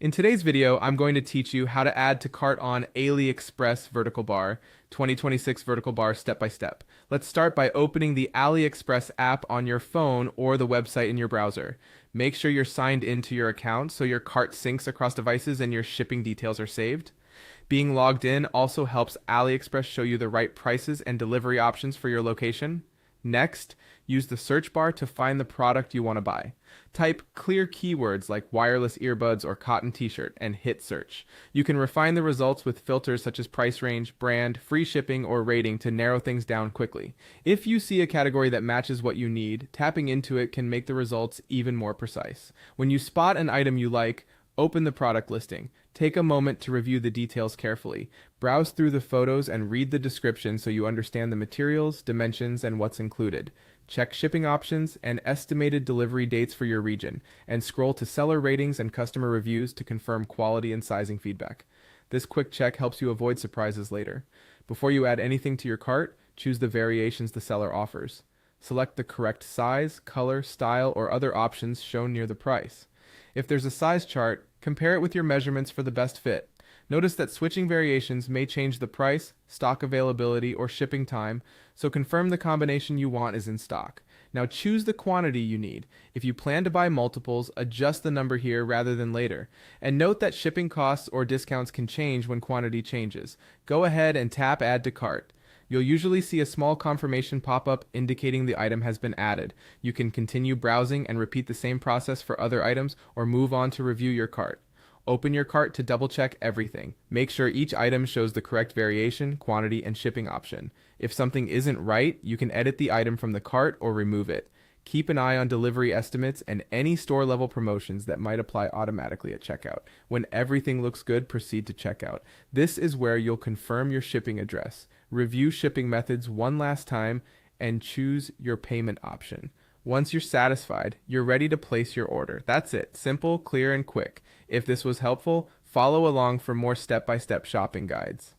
In today's video, I'm going to teach you how to add to cart on Aliexpress vertical bar, 2026 vertical bar step by step. Let's start by opening the Aliexpress app on your phone or the website in your browser. Make sure you're signed into your account so your cart syncs across devices and your shipping details are saved. Being logged in also helps Aliexpress show you the right prices and delivery options for your location. Next, use the search bar to find the product you want to buy. Type clear keywords like wireless earbuds or cotton t-shirt and hit search. You can refine the results with filters such as price range, brand, free shipping, or rating to narrow things down quickly. If you see a category that matches what you need, tapping into it can make the results even more precise. When you spot an item you like, open the product listing. Take a moment to review the details carefully. Browse through the photos and read the description so you understand the materials, dimensions, and what's included. Check shipping options and estimated delivery dates for your region, and scroll to seller ratings and customer reviews to confirm quality and sizing feedback. This quick check helps you avoid surprises later. Before you add anything to your cart, choose the variations the seller offers. Select the correct size, color, style, or other options shown near the price. If there's a size chart, compare it with your measurements for the best fit. Notice that switching variations may change the price, stock availability, or shipping time, so confirm the combination you want is in stock. Now choose the quantity you need. If you plan to buy multiples, adjust the number here rather than later. And note that shipping costs or discounts can change when quantity changes. Go ahead and tap Add to Cart. You'll usually see a small confirmation pop up indicating the item has been added. You can continue browsing and repeat the same process for other items or move on to review your cart. Open your cart to double check everything. Make sure each item shows the correct variation, quantity, and shipping option. If something isn't right, you can edit the item from the cart or remove it. Keep an eye on delivery estimates and any store-level promotions that might apply automatically at checkout. When everything looks good, proceed to checkout. This is where you'll confirm your shipping address, review shipping methods one last time, and choose your payment option. Once you're satisfied, you're ready to place your order. That's it. Simple, clear, and quick. If this was helpful, follow along for more step-by-step shopping guides.